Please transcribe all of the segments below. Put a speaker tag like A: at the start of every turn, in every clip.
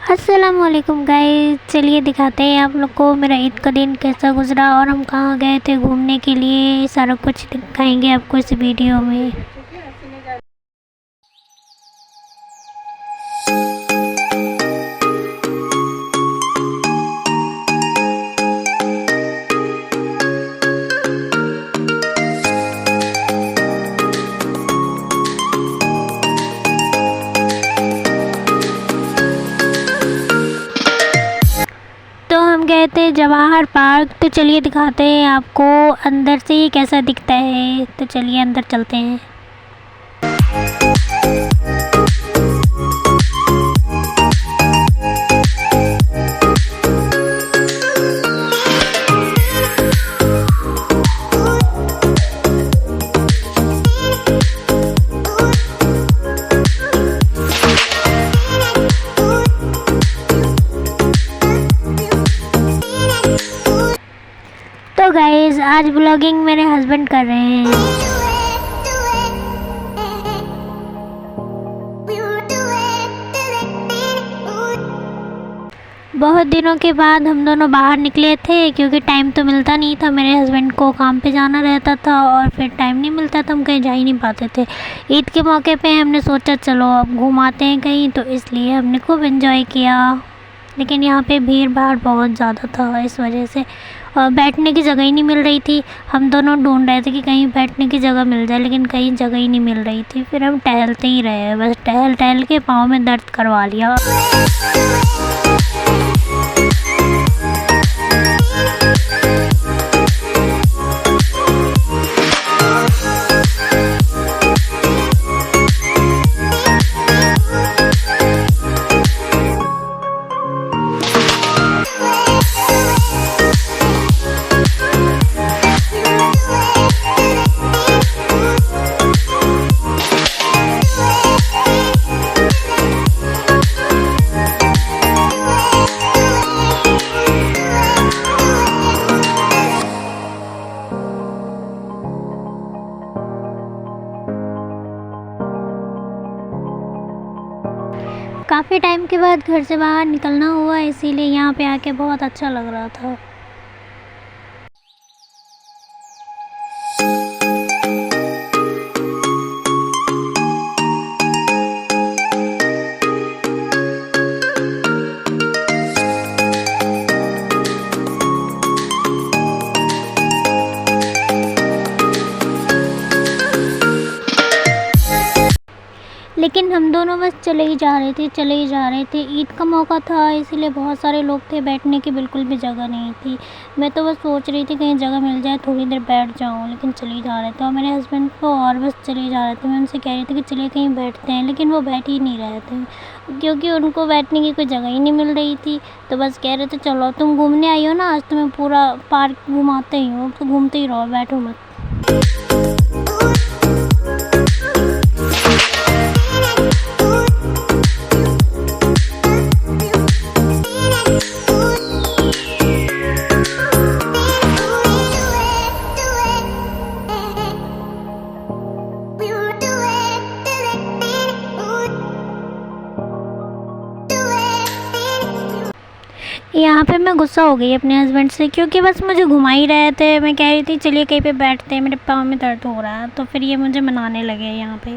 A: अस्सलामुअलैकुम गाइस, चलिए दिखाते हैं आप लोग को मेरा ईद का दिन कैसा गुजरा और हम कहाँ गए थे घूमने के लिए। सारा कुछ दिखाएंगे आपको इस वीडियो में। तो हम गए थे जवाहर पार्क। तो चलिए दिखाते हैं आपको अंदर से ये कैसा दिखता है। तो चलिए अंदर चलते हैं। तो गाइस आज ब्लॉगिंग मेरे हस्बैंड कर रहे हैं। बहुत दिनों के बाद हम दोनों बाहर निकले थे क्योंकि टाइम तो मिलता नहीं था। मेरे हस्बैंड को काम पे जाना रहता था और फिर टाइम नहीं मिलता था, हम कहीं जा ही नहीं पाते थे। ईद के मौके पे हमने सोचा चलो अब घुमाते हैं कहीं, तो इसलिए हमने खूब एंजॉय किया। लेकिन यहाँ पे भीड़ भाड़ बहुत ज़्यादा था, इस वजह से और बैठने की जगह ही नहीं मिल रही थी। हम दोनों ढूंढ रहे थे कि कहीं बैठने की जगह मिल जाए, लेकिन कहीं जगह ही नहीं मिल रही थी। फिर हम टहलते ही रहे, बस टहल टहल के पाँव में दर्द करवा लिया। काफ़ी टाइम के बाद घर से बाहर निकलना हुआ, इसीलिए यहाँ पे आके बहुत अच्छा लग रहा था। लेकिन हम दोनों बस चले ही जा रहे थे। ईद का मौका था, इसीलिए बहुत सारे लोग थे, बैठने की बिल्कुल भी जगह नहीं थी। मैं तो बस सोच रही थी कहीं जगह मिल जाए, थोड़ी देर बैठ जाऊँ, लेकिन चले ही जा रहे थे। और मेरे हस्बैंड को और बस चले ही जा रहे थे। मैं उनसे कह रही थी कि चलिए कहीं बैठते हैं, लेकिन वो बैठ ही नहीं रहे थे क्योंकि उनको बैठने की कोई जगह ही नहीं मिल रही थी। तो बस कह रहे थे चलो तुम घूमने आई हो ना, आज तुम्हें पूरा पार्क घुमाते ही हो, तो घूमते ही रहो, बैठो मत। यहाँ पे मैं गुस्सा हो गई अपने हस्बैंड से क्योंकि बस मुझे घुमा ही रहे थे। मैं कह रही थी चलिए कहीं पे बैठते हैं, मेरे पाँव में दर्द हो रहा है, तो फिर ये मुझे मनाने लगे। यहाँ पे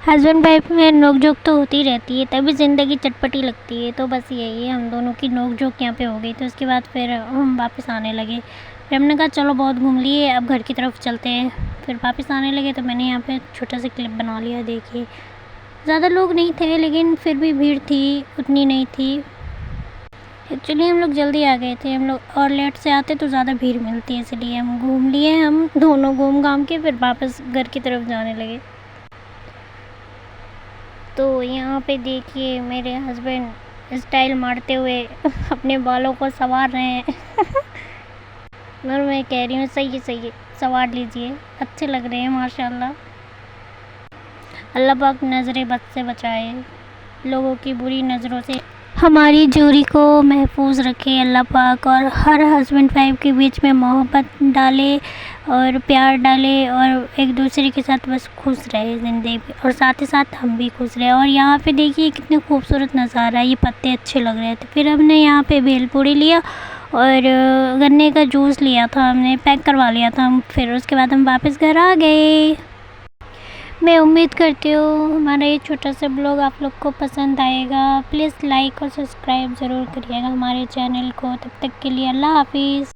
A: हस्बैंड वाइफ में नोक-झोंक तो होती रहती है, तभी ज़िंदगी चटपटी लगती है। तो बस यही है, हम दोनों की नोक-झोंक यहाँ पे हो गई। तो उसके बाद फिर हम वापस आने लगे। फिर हमने कहा चलो बहुत घूम लिए, अब घर की तरफ चलते हैं। फिर वापस आने लगे तो मैंने यहाँ पे छोटा सा क्लिप बना लिया। देखिए ज़्यादा लोग नहीं थे, लेकिन फिर भी भीड़ थी, उतनी नहीं थी। एक्चुअली हम लोग जल्दी आ गए थे, हम लोग और लेट से आते तो ज़्यादा भीड़ मिलती है, इसलिए हम घूम लिए। हम दोनों घूम घाम के फिर वापस घर की तरफ जाने लगे। तो यहाँ पे देखिए मेरे हस्बैंड स्टाइल मारते हुए अपने बालों को संवार रहे हैं और मैं कह रही हूँ सही है, संवार लीजिए, अच्छे लग रहे हैं माशाल्लाह। अल्लाह पाक नज़रे बद से बचाए, लोगों की बुरी नज़रों से हमारी जोड़ी को महफूज रखे अल्लाह पाक, और हर हस्बैंड वाइफ के बीच में मोहब्बत डाले और प्यार डाले, और एक दूसरे के साथ बस खुश रहे ज़िंदगी में, और साथ ही साथ हम भी खुश रहे। और यहाँ पे देखिए कितने खूबसूरत नज़ारा है, ये पत्ते अच्छे लग रहे थे। फिर हमने यहाँ पे भेलपूरी लिया और गन्ने का जूस लिया था, हमने पैक करवा लिया था। हम फिर उसके बाद हम वापस घर आ गए। मैं उम्मीद करती हूँ हमारा ये छोटा सा ब्लॉग आप लोग को पसंद आएगा। प्लीज़ लाइक और सब्सक्राइब ज़रूर करिएगा हमारे चैनल को। तब तक के लिए अल्लाह हाफिज़।